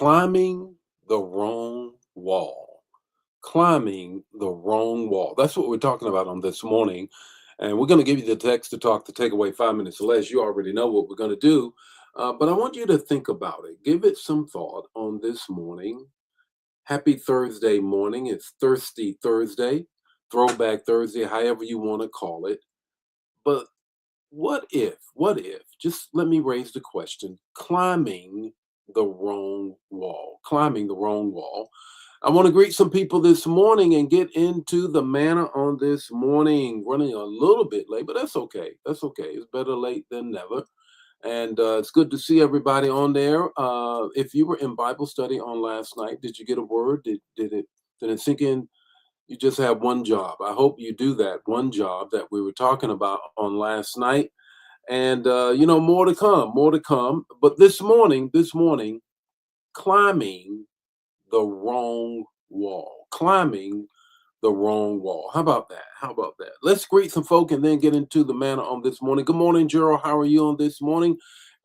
Climbing the wrong wall. Climbing the wrong wall. That's what we're talking about on this morning. And we're going to give you the text to talk to take away 5 minutes or less. You already know what we're going to do. But I want you to think about it. Give it some thought on this morning. Happy Thursday morning. It's Thirsty Thursday, Throwback Thursday, however you want to call it. But what if, just let me raise the question, climbing the wrong wall, climbing the wrong wall. I want to greet some people this morning and get into the manna on this morning. Running a little bit late, but that's okay. That's okay. It's better late than never. And it's good to see everybody on there. If you were in Bible study on last night, did you get a word? Did it sink in? You just have one job. I hope you do that one job that we were talking about on last night. And more to come, more to come. But this morning, climbing the wrong wall, climbing the wrong wall. How about that? How about that? Let's greet some folk and then get into the manna on this morning. Good morning, Gerald. How are you on this morning?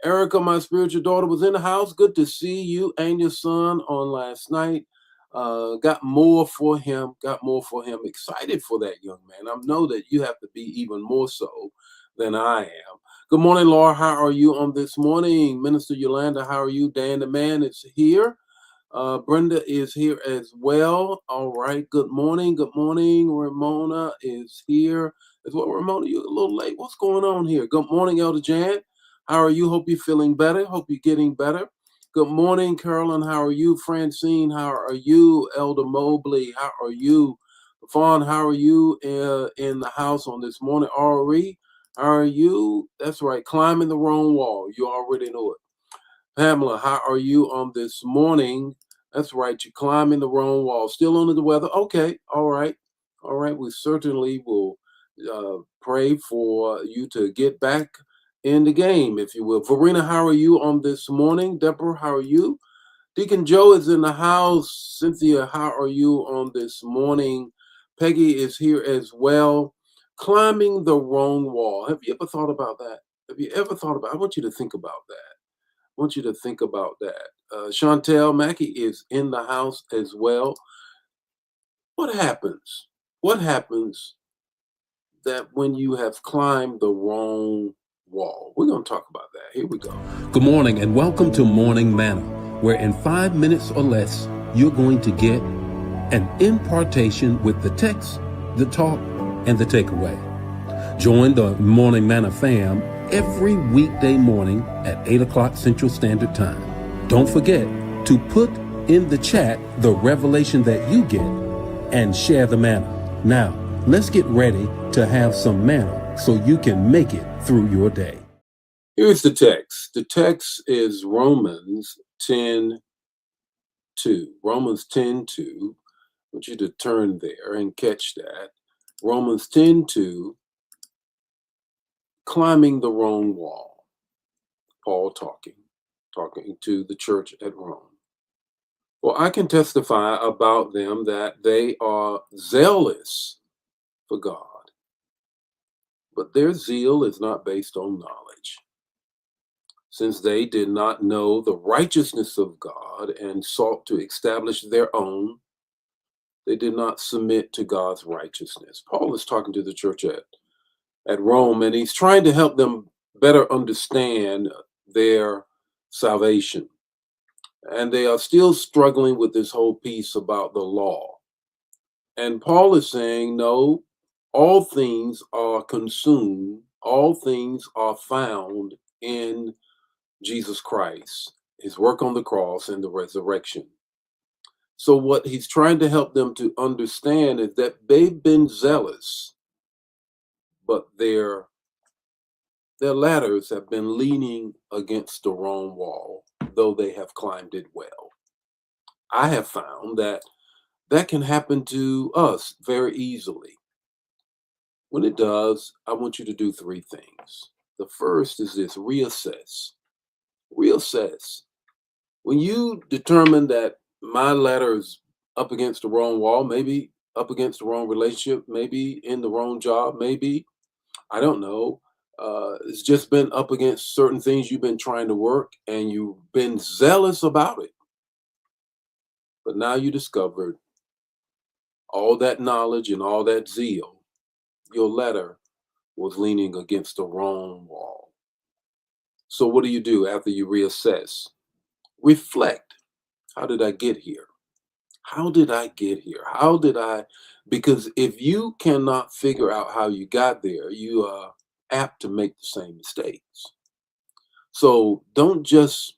Erica, my spiritual daughter, was in the house. Good to see you and your son on last night. Got more for him. Got more for him. Excited for that young man. I know that you have to be even more so than I am. Good morning, Laura. How are you on this morning? Minister Yolanda, how are you? Dan the man is here. Brenda is here as well. All right. Good morning. Good morning. Ramona is here as well. Ramona, you're a little late. What's going on here? Good morning, Elder Jan. How are you? Hope you're feeling better. Hope you're getting better. Good morning, Carolyn. How are you? Francine, how are you? Elder Mobley, how are you? Fawn, how are you in the house on this morning? Ari, how are you? That's right. Climbing the wrong wall. You already know it. Pamela, how are you on this morning? That's right, you're climbing the wrong wall. Still under the weather? Okay, all right. All right, we certainly will pray for you to get back in the game, if you will. Verena, how are you on this morning? Deborah, how are you? Deacon Joe is in the house. Cynthia, how are you on this morning? Peggy is here as well. Climbing the wrong wall. Have you ever thought about that? Have you ever thought about? I want you to think about that. I want you to think about that. Chantel Mackey is in the house as well. What happens? What happens that when you have climbed the wrong wall? We're going to talk about that. Here we go. Good morning and welcome to Morning Manna, where in 5 minutes or less, you're going to get an impartation with the text, the talk, and the takeaway. Join the Morning Manna fam every weekday morning at 8 o'clock Central Standard Time. Don't forget to put in the chat the revelation that you get and share the manna. Now, let's get ready to have some manna so you can make it through your day. Here's the text. The text is Romans 10:2. Romans 10:2. I want you to turn there and catch that. Romans 10:2. Climbing the wrong wall. Paul talking to the church at Rome. Well, I can testify about them that they are zealous for God, but their zeal is not based on knowledge. Since they did not know the righteousness of God and sought to establish their own, they did not submit to God's righteousness. Paul is talking to the church at Rome, and he's trying to help them better understand their salvation. And they are still struggling with this whole piece about the law. And Paul is saying, no, all things are consumed, all things are found in Jesus Christ, his work on the cross and the resurrection. So what he's trying to help them to understand is that they've been zealous, but their ladders have been leaning against the wrong wall, though they have climbed it well. I have found that can happen to us very easily. When it does, I want you to do three things. The first is this: reassess. Reassess. When you determine that my ladder is up against the wrong wall, maybe up against the wrong relationship, maybe in the wrong job, maybe, I don't know, it's just been up against certain things you've been trying to work and you've been zealous about it. But now you discovered all that knowledge and all that zeal, your letter was leaning against the wrong wall. So what do you do after you reassess? Reflect. How did I get here? How did I get here? How did I? Because if you cannot figure out how you got there, you are apt to make the same mistakes. So don't just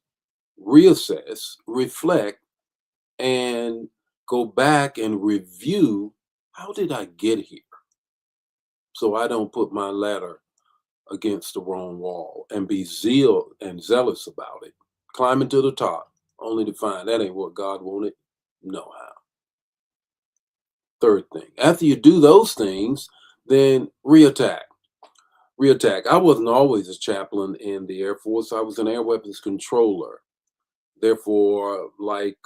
reassess, reflect, and go back and review how did I get here? So I don't put my ladder against the wrong wall and be zealous about it. Climbing to the top, only to find that ain't what God wanted. No how. Third thing, after you do those things, then reattack. Reattack. I wasn't always a chaplain in the Air Force. I was an air weapons controller. Therefore, like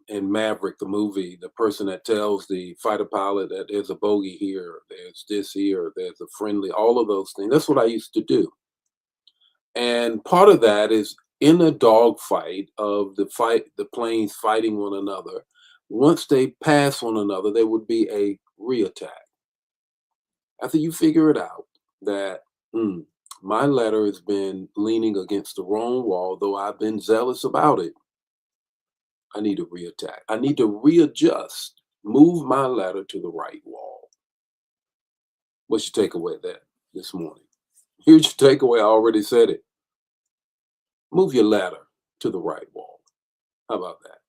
in Maverick, the movie, the person that tells the fighter pilot that there's a bogey here, there's this here, there's a friendly, all of those things. That's what I used to do. And part of that is in a dogfight of the planes fighting one another. Once they pass one another, there would be a reattack. After you figure it out that "Hmm, my letter has been leaning against the wrong wall, though I've been zealous about it, I need to reattack. I need to readjust, move my ladder to the right wall." What's your takeaway there this morning? Here's your takeaway. I already said it. Move your ladder to the right wall. How about that?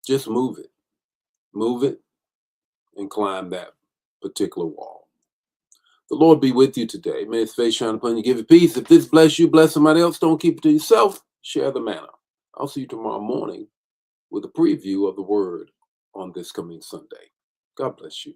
Just move it. Move it and climb that particular wall. The Lord be with you today. May his face shine upon you, give you peace. If this bless you, bless somebody else. Don't keep it to yourself. Share the manna. I'll see you tomorrow morning with a preview of the word on this coming Sunday. God bless you.